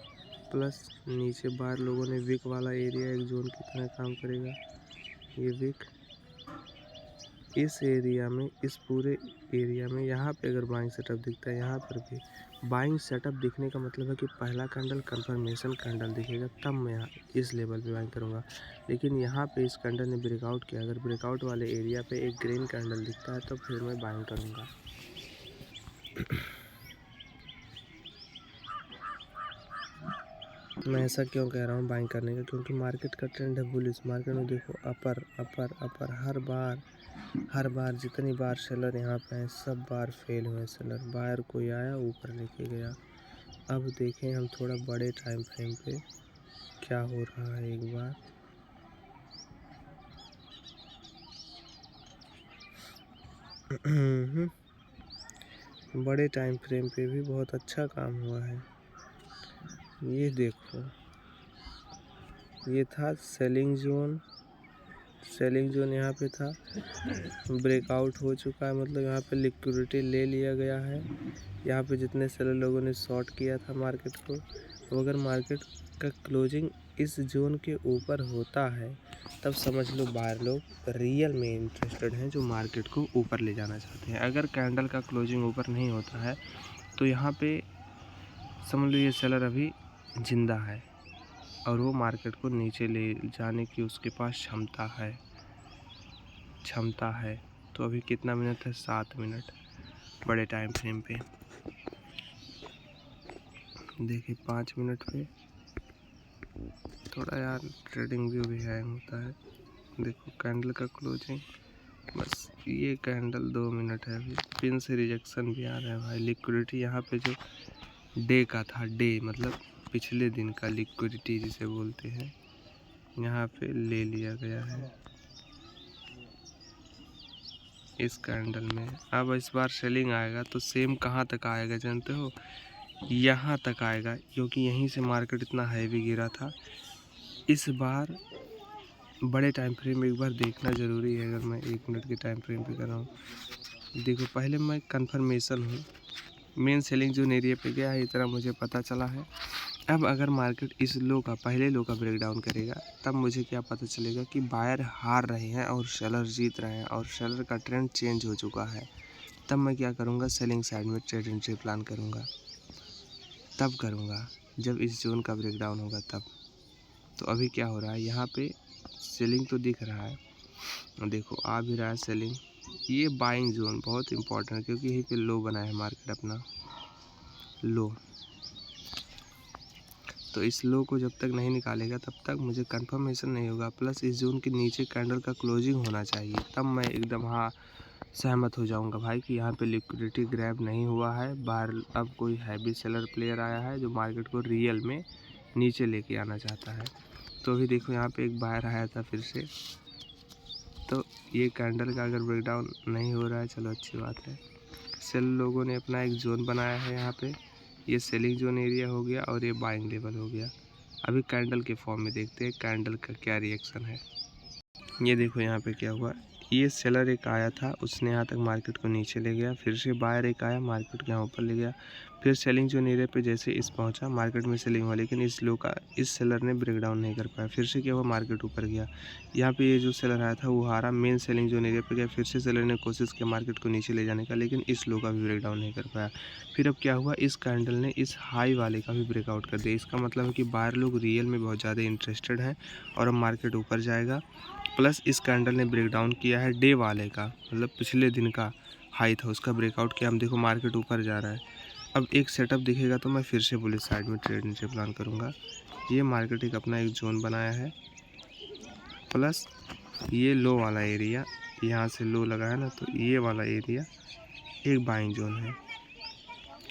S1: प्लस नीचे बाहर लोगों ने विक वाला एरिया एक जोन की तरह काम करेगा। ये विक इस एरिया में, इस पूरे एरिया में, यहाँ पे अगर बाइंग सेटअप दिखता है, यहाँ पर भी बाइंग सेटअप दिखने का मतलब है कि पहला कैंडल कंफर्मेशन कैंडल दिखेगा, तब मैं यहाँ इस लेवल पे बाइंग करूँगा। लेकिन यहाँ पे इस कैंडल ने ब्रेकआउट किया, अगर ब्रेकआउट वाले एरिया पे एक ग्रीन कैंडल दिखता है तो फिर मैं बाइंग करूँगा। मैं ऐसा क्यों कह रहा हूँ बाइंग करने का, क्योंकि मार्केट का ट्रेंड है बुलिश। मार्केट में देखो अपर अपर अपर, हर बार जितनी बार सेलर यहाँ पे हैं सब बार फेल हुए सेलर। बायर कोई आया ऊपर लेके गया। अब देखें हम थोड़ा बड़े टाइम फ्रेम पे क्या हो रहा है एक बार। बड़े टाइम फ्रेम पे भी बहुत अच्छा काम हुआ है। ये देखो, ये था सेलिंग जोन यहाँ पे था, ब्रेकआउट हो चुका है, मतलब यहाँ पे लिक्विडिटी ले लिया गया है। यहाँ पे जितने सेलर लोगों ने शॉर्ट किया था मार्केट को, अब अगर मार्केट का क्लोजिंग इस जोन के ऊपर होता है तब समझ लो बाहर लोग रियल में इंटरेस्टेड हैं जो मार्केट को ऊपर ले जाना चाहते हैं। अगर कैंडल का क्लोजिंग ऊपर नहीं होता है तो यहाँ पे समझ लो ये सेलर अभी जिंदा है और वो मार्केट को नीचे ले जाने की उसके पास क्षमता है। तो अभी कितना मिनट है, 7 मिनट बड़े टाइम फ्रेम पे। देखिए 5 मिनट पे थोड़ा यार ट्रेडिंग व्यू भी हैंग होता है। देखो कैंडल का क्लोजिंग, बस ये कैंडल 2 मिनट है। अभी पिन से रिजेक्शन भी आ रहा है भाई। लिक्विडिटी यहाँ पे जो डे का था, डे मतलब पिछले दिन का लिक्विडिटी जिसे बोलते हैं, यहाँ पे ले लिया गया है इस कैंडल में। अब इस बार सेलिंग आएगा तो सेम कहाँ तक आएगा जानते हो, यहाँ तक आएगा, क्योंकि यहीं से मार्केट इतना हैवी गिरा था। इस बार बड़े टाइम फ्रेम में एक बार देखना ज़रूरी है। अगर मैं 1 मिनट के टाइम फ्रेम पे कर रहा हूँ, देखो पहले मैं कंफर्मेशन हूँ, मेन सेलिंग जोन एरिया पे गया है, इतना मुझे पता चला है। अब अगर मार्केट इस लो का, पहले लो का ब्रेकडाउन करेगा तब मुझे क्या पता चलेगा कि बायर हार रहे हैं और सेलर जीत रहे हैं और सेलर का ट्रेंड चेंज हो चुका है। तब मैं क्या करूँगा, सेलिंग साइड में ट्रेड एंट्री प्लान करूँगा। तब करूँगा जब इस जोन का ब्रेकडाउन होगा तब। तो अभी क्या हो रहा है, यहाँ पे सेलिंग तो दिख रहा है, देखो आ भी रहा है सेलिंग। ये बाइंग जोन बहुत इंपॉर्टेंट है क्योंकि यहीं पे लो बना है मार्केट अपना, लो। तो इस लो को जब तक नहीं निकालेगा तब तक मुझे कंफर्मेशन नहीं होगा। प्लस इस जोन के नीचे कैंडल का क्लोजिंग होना चाहिए, तब मैं एकदम हाँ सहमत हो जाऊंगा भाई कि यहाँ पे लिक्विडिटी ग्रैब नहीं हुआ है। बाहर अब कोई हैवी सेलर प्लेयर आया है जो मार्केट को रियल में नीचे लेके आना चाहता है। तो अभी देखो यहाँ पे एक बाहर आया था फिर से। तो ये कैंडल का अगर ब्रेकडाउन नहीं हो रहा है, चलो अच्छी बात है। सेल लोगों ने अपना एक जोन बनाया है यहाँ पे, ये सेलिंग जोन एरिया हो गया और ये बाइंग लेवल हो गया। अभी कैंडल के फॉर्म में देखते हैं कैंडल का क्या रिएक्शन है। ये देखो यहाँ पे क्या हुआ, ये सेलर एक आया था, उसने यहाँ तक मार्केट को नीचे ले गया, फिर से बायर एक आया, मार्केट को यहाँ ऊपर ले गया, फिर सेलिंग जोन एरिया पे जैसे इस पहुँचा मार्केट में सेलिंग हुआ, लेकिन इस लो का इस सेलर ने ब्रेकडाउन नहीं कर पाया। फिर से क्या हुआ, मार्केट ऊपर गया, यहाँ पे ये जो सेलर आया था वो हारा, मेन सेलिंग जोन एरिया पे गया, फिर से सेलर ने कोशिश किया मार्केट को नीचे ले जाने का, लेकिन इस लो का भी ब्रेकडाउन नहीं कर पाया। फिर अब क्या हुआ, इस कैंडल ने इस हाई वाले का भी ब्रेकआउट कर दिया। इसका मतलब है कि बाहर लोग रियल में बहुत ज़्यादा इंटरेस्टेड हैं और अब मार्केट ऊपर जाएगा। प्लस इस कैंडल ने ब्रेकडाउन किया है डे वाले का, मतलब पिछले दिन का हाई था उसका ब्रेकआउट किया। हम देखो मार्केट ऊपर जा रहा है। अब एक सेटअप दिखेगा तो मैं फिर से बुलिश साइड में ट्रेड नीचे प्लान करूँगा। ये मार्केट एक अपना एक जोन बनाया है, प्लस ये लो वाला एरिया, यहाँ से लो लगा है ना, तो ये वाला एरिया एक बाइंग जोन है।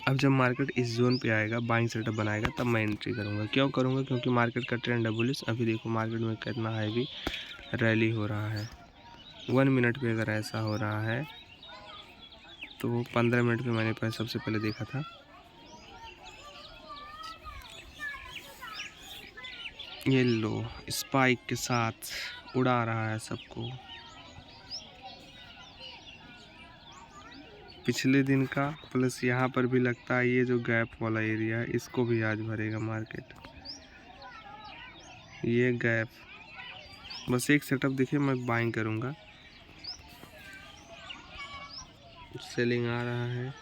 S1: अब जब मार्केट इस जोन पे आएगा, बाइंग सेटअप बनाएगा, तब मैं एंट्री करूँगा। क्यों करूँगा, क्योंकि मार्केट का ट्रेंड है बुलिश। अभी देखो मार्केट में कितना हैवी रैली हो रहा है। 1 मिनट पे अगर ऐसा हो रहा है तो 15 मिनट पे मैंने सबसे पहले देखा था। ये लो स्पाइक के साथ उड़ा रहा है सबको। पिछले दिन का प्लस यहाँ पर भी लगता है ये जो गैप वाला एरिया है इसको भी आज भरेगा मार्केट। ये गैप, बस एक सेटअप दिखे मैं बाइंग करूँगा। सेलिंग आ रहा है,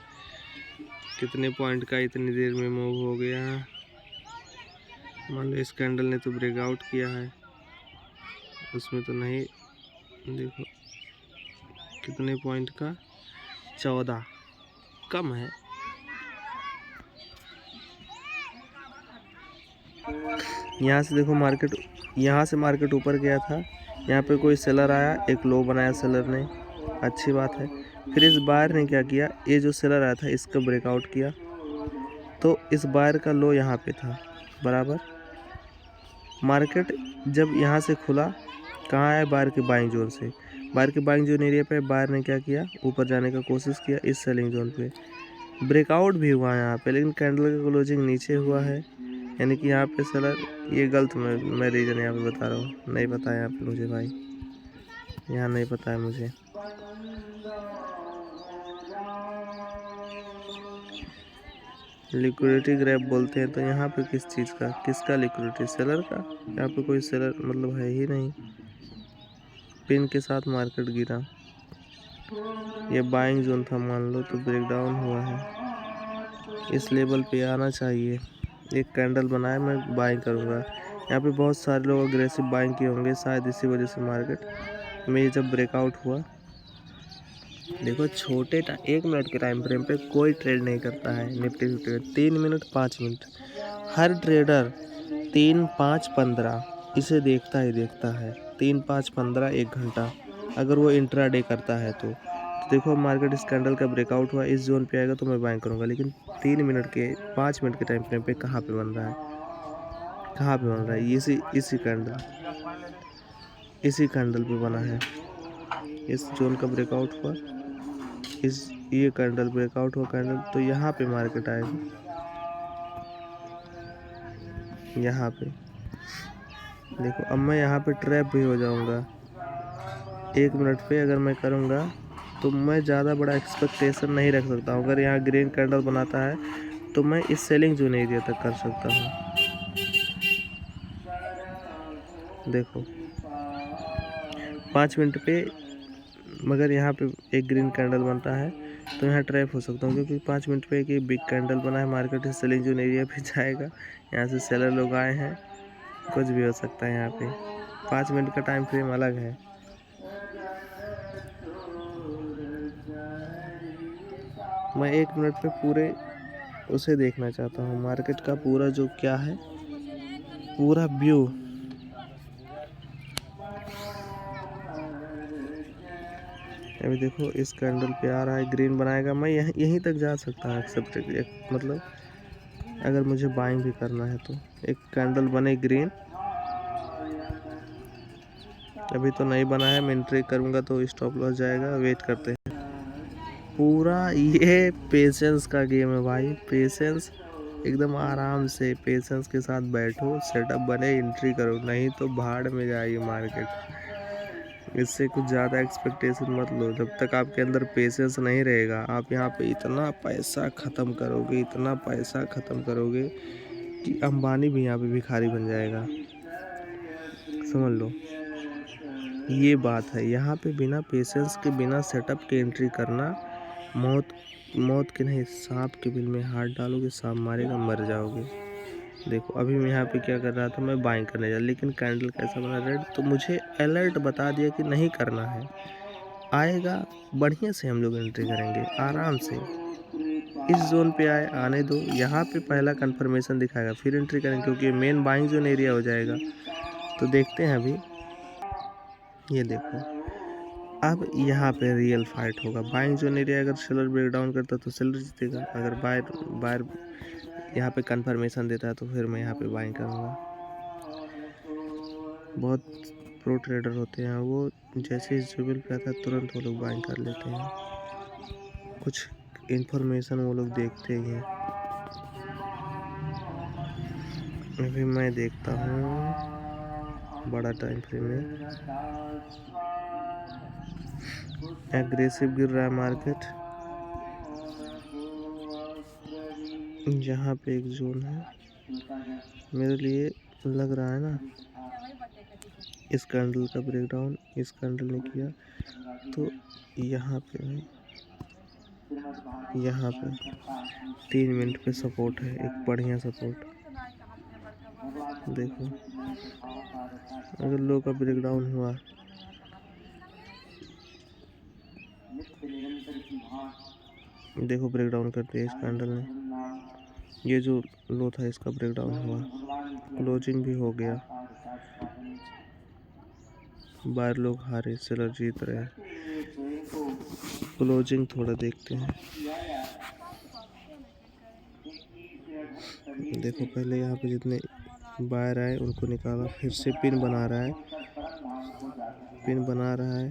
S1: कितने पॉइंट का इतनी देर में मूव हो गया। मान लो इस कैंडल ने तो ब्रेकआउट किया है, उसमें तो नहीं, देखो कितने पॉइंट का, 14 कम है। यहाँ से देखो मार्केट, यहाँ से मार्केट ऊपर गया था, यहाँ पे कोई सेलर आया, एक लो बनाया सेलर ने, अच्छी बात है। फिर इस बायर ने क्या किया, ये जो सेलर आया था इसका ब्रेकआउट किया, तो इस बायर का लो यहाँ पे था बराबर। मार्केट जब यहाँ से खुला, कहाँ आया, बायर के बाइंग जोन से, बायर के बाइंग जोन एरिया पे बायर ने क्या किया, ऊपर जाने का कोशिश किया इस सेलिंग जोन पे, ब्रेकआउट भी हुआ यहाँ पे, लेकिन कैंडल का क्लोजिंग नीचे हुआ है, यानी कि यहाँ पे सेलर, ये गलत मैं रीज़न यहाँ पे बता रहा हूँ, नहीं पता है यहाँ पे मुझे भाई, यहाँ नहीं पता है मुझे। लिक्विडिटी ग्रैप बोलते हैं। तो यहाँ पे किस चीज़ का, किसका लिक्विडिटी, सेलर का। यहाँ पे कोई सेलर मतलब है ही नहीं। पिन के साथ मार्केट गिरा। ये बाइंग जोन था मान लो, तो ब्रेकडाउन हुआ है। इस लेवल पे आना चाहिए। एक कैंडल बनाए, मैं बाइंग करूँगा। यहाँ पे बहुत सारे लोग अग्रेसिव बाइंग किए होंगे, शायद इसी वजह से मार्केट में जब ब्रेकआउट हुआ। देखो छोटे 1 मिनट के टाइम फ्रेम पे कोई ट्रेड नहीं करता है निफ्टी 50 में। 3 मिनट 5 मिनट हर ट्रेडर 3 5 15 इसे देखता ही देखता है। 3 5 15 1 घंटा अगर वो इंट्राडे करता है तो देखो मार्केट इस कैंडल का ब्रेकआउट हुआ, इस जोन पे आएगा तो मैं बाइंग करूंगा। लेकिन 3 मिनट के 5 मिनट के टाइम फ्रेम पे कहाँ पे बन रहा है, कहाँ पे बन रहा है, इसी कैंडल पे बना है। इस जोन का ब्रेकआउट हुआ, ये कैंडल ब्रेकआउट हुआ कैंडल, तो यहाँ पे मार्केट आएगा। यहाँ पे देखो, अब मैं यहाँ पे ट्रैप भी हो जाऊंगा। 1 मिनट पे अगर मैं करूँगा तो मैं ज़्यादा बड़ा एक्सपेक्टेशन नहीं रख सकता हूँ। अगर यहाँ ग्रीन कैंडल बनाता है तो मैं इस सेलिंग जोन एरिया तक कर सकता हूँ। देखो 5 मिनट पे मगर यहाँ पे एक ग्रीन कैंडल बनता है तो यहाँ ट्रैप हो सकता हूँ, क्योंकि 5 मिनट पे एक बिग कैंडल बना है। मार्केट इस सेलिंग जोन एरिया पे जाएगा, यहाँ से सेलर लोग आए हैं, कुछ भी हो सकता है। यहाँ पे 5 मिनट का टाइम फ्रेम अलग है। मैं 1 मिनट पे पूरे उसे देखना चाहता हूँ, मार्केट का पूरा जो क्या है, पूरा व्यू। अभी देखो इस कैंडल पे आ रहा है, ग्रीन बनाएगा, मैं यहीं तक जा सकता हूँ एक्सेप्ट, मतलब अगर मुझे बाइंग भी करना है तो। एक कैंडल बने ग्रीन, अभी तो नहीं बना है, मैं एंट्री करूँगा तो स्टॉप लॉस जाएगा। वेट करते हैं। पूरा ये पेशेंस का गेम है भाई, पेशेंस। एकदम आराम से पेशेंस के साथ बैठो, सेटअप बने, एंट्री करो, नहीं तो भाड़ में जाइए मार्केट। इससे कुछ ज़्यादा एक्सपेक्टेशन मत लो। जब तक आपके अंदर पेशेंस नहीं रहेगा, आप यहाँ पे इतना पैसा ख़त्म करोगे, इतना पैसा ख़त्म करोगे कि अंबानी भी यहाँ पे भिखारी बन जाएगा, समझ लो। ये बात है, यहाँ पे बिना पेशेंस के, बिना सेटअप के एंट्री करना मौत के नहीं, सांप के बिल में हाथ डालोगे, सांप मारेगा, मर जाओगे। देखो अभी मैं यहाँ पे क्या कर रहा था, मैं बाइंग करने जा, लेकिन कैंडल कैसा बना, रेड, तो मुझे अलर्ट बता दिया कि नहीं करना है। आएगा बढ़िया से, हम लोग एंट्री करेंगे आराम से। इस जोन पे आने दो, यहाँ पे पहला कंफर्मेशन दिखाएगा, फिर एंट्री करेंगे, क्योंकि मेन बाइंग जोन एरिया हो जाएगा। तो देखते हैं अभी, ये देखो अब यहाँ पे रियल फाइट होगा। बाइंग जोन एरिया अगर सेलर ब्रेकडाउन करता तो सेलर जीतेगा, अगर बायर यहाँ पे कंफर्मेशन देता है तो फिर मैं यहाँ पे बाइंग करूँगा। बहुत प्रो ट्रेडर होते हैं वो, जैसे इस लेवल पे आता है तुरंत वो लोग बाइंग कर लेते हैं। कुछ इन्फॉर्मेशन वो लोग देखते ही हैं। अभी मैं देखता हूँ बड़ा टाइम फ्रेम में, एग्रेसिव गिर रहा है मार्केट। यहाँ पे एक जोन है, मेरे लिए लग रहा है ना, इस कैंडल का ब्रेकडाउन इस कैंडल ने किया तो यहाँ पे है, यहाँ पे 3 मिनट पे सपोर्ट है, एक बढ़िया सपोर्ट। देखो अगर लो का ब्रेकडाउन हुआ, देखो ब्रेकडाउन कर दिया इस कैंडल ने। ये जो लो था इसका ब्रेकडाउन हुआ, क्लोजिंग भी हो गया, बाहर लोग हारे, सेलर जीत रहे हैं। क्लोजिंग थोड़ा देखते हैं। देखो पहले यहाँ पे जितने बायर आए उनको निकाला, फिर से पिन बना रहा है, पिन बना रहा है।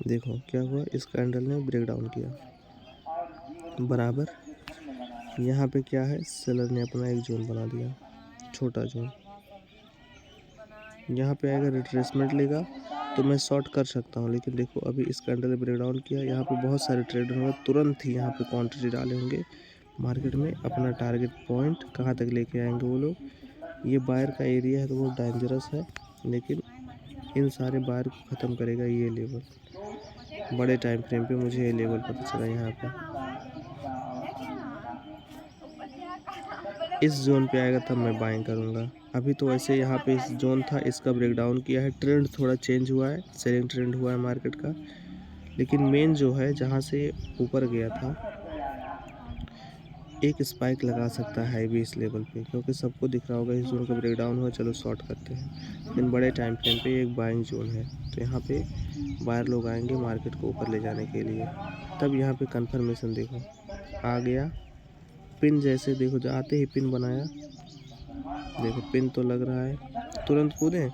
S1: देखो क्या हुआ, इस कैंडल ने ब्रेकडाउन किया बराबर। यहाँ पे क्या है, सेलर ने अपना एक जोन बना दिया, छोटा जोन। यहाँ पे आएगा रिट्रेसमेंट लेगा तो मैं शॉर्ट कर सकता हूँ, लेकिन देखो अभी इस कैंडल ने ब्रेकडाउन किया, यहाँ पे बहुत सारे ट्रेडर होंगे, तुरंत ही यहाँ पे क्वांटिटी डाले होंगे मार्केट में। अपना टारगेट पॉइंट कहाँ तक लेके आएंगे वो लोग। ये बायर का एरिया है तो बहुत डेंजरस है, लेकिन इन सारे बायर को ख़त्म करेगा ये लेवल। बड़े टाइम फ्रेम पे मुझे ये लेवल पता चला यहाँ पे। इस जोन पे आएगा तब मैं बाइंग करूँगा। अभी तो वैसे यहाँ पे इस जोन था, इसका ब्रेकडाउन किया है, ट्रेंड थोड़ा चेंज हुआ है, सेलिंग ट्रेंड हुआ है मार्केट का। लेकिन मेन जो है जहाँ से ऊपर गया था, एक स्पाइक लगा सकता है भी इस लेवल पे, क्योंकि सबको दिख रहा होगा इस जोन का ब्रेकडाउन हुआ, चलो शॉर्ट करते हैं। लेकिन बड़े टाइम फ्रेम पे एक बाइंग जोन है, तो यहाँ पे बायर लोग आएंगे मार्केट को ऊपर ले जाने के लिए। तब यहाँ पे कंफर्मेशन देखो आ गया, पिन जैसे देखो आते ही पिन बनाया, देखो पिन तो लग रहा है, तुरंत कूदें,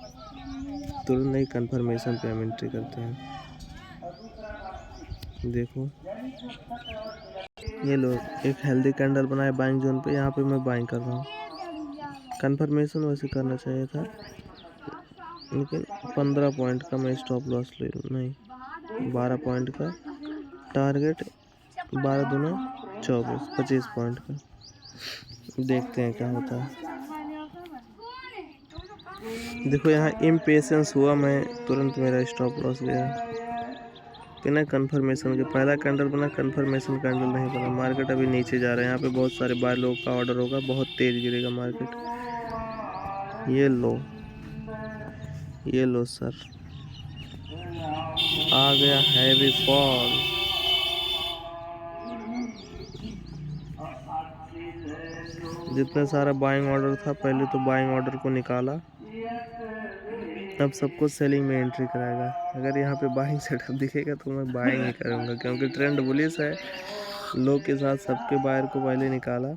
S1: तुरंत नहीं, कंफर्मेशन पे हम एंट्री करते हैं। देखो ये लो, एक हेल्दी कैंडल बनाया बाइंग जोन पे, यहाँ पे मैं बाइंग कर रहा हूँ। कंफर्मेशन वैसे करना चाहिए था, लेकिन 15 पॉइंट का मैं स्टॉप लॉस ले लूँ, नहीं 12 पॉइंट का टारगेट, 12 दूना 24, 25 पॉइंट का। देखते हैं क्या होता है। देखो यहाँ इम्पेशेंस हुआ, मैं तुरंत मेरा स्टॉप लॉस गया बिना कंफर्मेशन के। पहला कैंडल बना, कंफर्मेशन कैंडल नहीं बना। मार्केट अभी नीचे जा रहा है, यहाँ पे बहुत सारे बाय लोग का ऑर्डर होगा, बहुत तेज गिरेगा मार्केट। ये लो सर, आ गया हैवी फॉल। जितना सारा बाइंग ऑर्डर था, पहले तो बाइंग ऑर्डर को निकाला, अब सबको सेलिंग में एंट्री कराएगा। अगर यहाँ पे बाइंग सेटअप दिखेगा तो मैं बाइंग ही करूँगा, क्योंकि ट्रेंड बुलिश है। लो के साथ सबके बायर को पहले निकाला,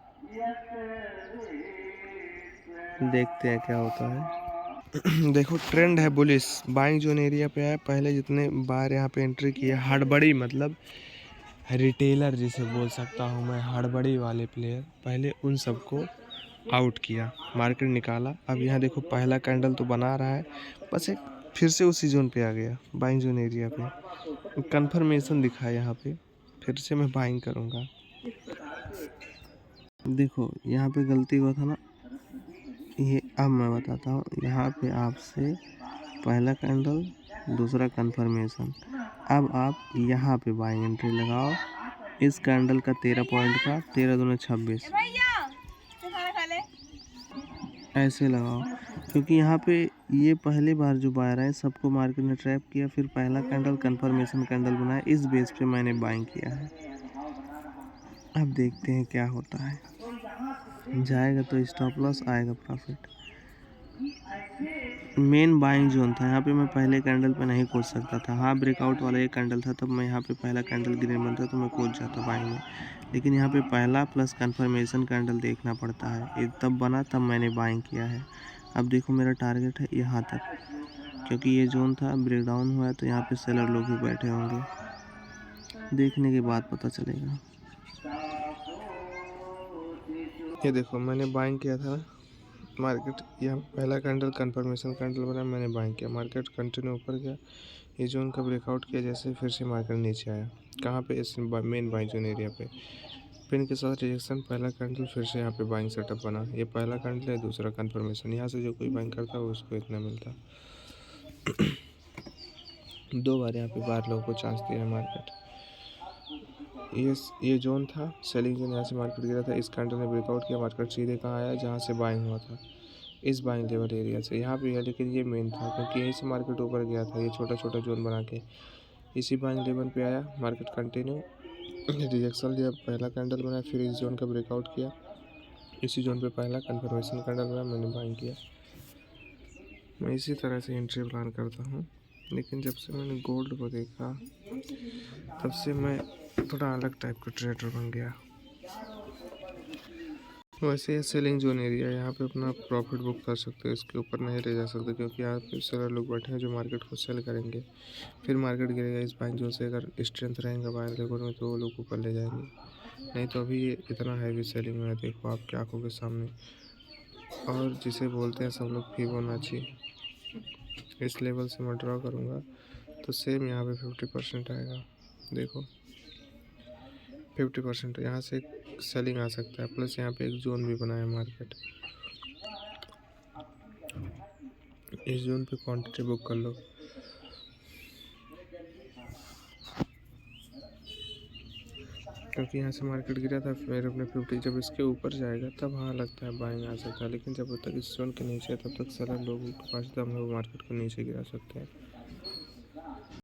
S1: देखते हैं क्या होता है। देखो ट्रेंड है बुलिश, बाइंग जोन एरिया पे है। पहले जितने बायर यहाँ पे एंट्री किए, हड़बड़ी मतलब रिटेलर जिसे बोल सकता हूँ मैं, हड़बड़ी वाले प्लेयर, पहले उन सबको आउट किया, मार्केट निकाला। अब यहाँ देखो पहला कैंडल तो बना रहा है, बस एक फिर से उसी जोन पे आ गया, बाइंग जोन एरिया पे कंफर्मेशन दिखा यहाँ पे, फिर से मैं बाइंग करूँगा। देखो यहाँ पे गलती हुआ था ना, ये अब मैं बताता हूँ। यहाँ पे आपसे पहला कैंडल, दूसरा कंफर्मेशन, अब आप यहाँ पे बाइंग एंट्री लगाओ। इस कैंडल का 13 पॉइंट का, 13 दूना 26 ऐसे लगाओ, क्योंकि यहाँ पे ये पहली बार जो बायर है, सबको मार्केट ने ट्रैप किया, फिर पहला कैंडल कंफर्मेशन कैंडल बनाया, इस बेस पे मैंने बाइंग किया है। अब देखते हैं क्या होता है, जाएगा तो स्टॉप लॉस, आएगा प्रॉफिट। मेन बाइंग जोन था, यहाँ पे मैं पहले कैंडल पे नहीं कूद सकता था। हाँ ब्रेकआउट वाला एक कैंडल था, तब मैं यहाँ पे पहला कैंडल ग्रीन बनता तो मैं कूद जाता बाइंग में, लेकिन यहाँ पे पहला प्लस कंफर्मेशन कैंडल देखना पड़ता है, ये तब बना तब मैंने बाइंग किया है। अब देखो मेरा टारगेट है यहाँ तक, क्योंकि ये जोन था, ब्रेकडाउन हुआ है तो यहाँ पे सेलर लोग भी बैठे होंगे, देखने के बाद पता चलेगा। ये देखो मैंने बाइंग किया था मार्केट, यहाँ पहला कैंडल कंफर्मेशन कैंडल बना, मैंने बाइंग किया, मार्केट कंटिन्यू ऊपर गया, ये जोन का ब्रेकआउट किया, जैसे फिर से मार्केट नीचे आया। कहाँ पे? इस मेन बाइंग जोन एरिया पे, पिन के साथ रिजेक्शन, पहला कैंडल, फिर से यहाँ पे बाइंग सेटअप बना। ये पहला कैंडल है, दूसरा कंफर्मेशन, यहाँ से जो कोई बाइंग करता है उसको इतना मिलता। 2 बार यहाँ पे बाहर लोगों को चांस दिया है मार्केट। ये जोन था, सेलिंग जोन, यहाँ से मार्केट गिरा था, इस कैंडल ने ब्रेकआउट किया, मार्केट सीधे कहाँ आया, जहाँ से बाइंग हुआ था, इस बाइंग लेवल एरिया से यहाँ पे है। लेकिन ये मेन था, क्योंकि यहीं से मार्केट ऊपर गया था, ये छोटा छोटा जोन बना के इसी बाइंग लेवल पे आया, मार्केट कंटिन्यू रिजेक्शन लिया, पहला कैंडल बनाया, फिर इस जोन का ब्रेकआउट किया, इसी जोन पे पहला कंफर्मेशन कैंडल बना, मैंने बाइंग किया। मैं इसी तरह से एंट्री प्लान करता हूँ, लेकिन जब से मैंने गोल्ड को देखा तब से मैं थोड़ा अलग टाइप का ट्रेडर बन गया। वैसे ये सेलिंग जोन एरिया है, यहाँ पे अपना प्रॉफिट बुक कर सकते हो, इसके ऊपर नहीं ले जा सकते, क्योंकि यहाँ पे सेलर लोग बैठे हैं जो मार्केट को सेल करेंगे, फिर मार्केट गिरेगा। इस बाइंग जोन से अगर स्ट्रेंथ रहेगा बाइंग लेवल में तो वो लोग ऊपर ले जाएंगे, नहीं तो अभी ये इतना हैवी सेलिंग में है, देखो आपकी आंखों के सामने। और जिसे बोलते हैं सब लोग फिबोनाची, इस लेवल से मैं ड्रॉ करूँगा तो सेम यहाँ पे 50% आएगा। देखो 50% यहाँ से सेलिंग आ सकता है, प्लस यहाँ पे एक जोन भी बना है मार्केट। इस जोन पे क्वांटिटी बुक कर लो। क्योंकि यहाँ से मार्केट गिरा था, फिर अपने 50 जब इसके ऊपर जाएगा तब हाँ लगता है बाइंग आ सकता है, लेकिन जब तक इस जोन के नीचे है तब तक सारा लोगों के पास दम है, वो मार्केट को नीचे गिरा सकते हैं।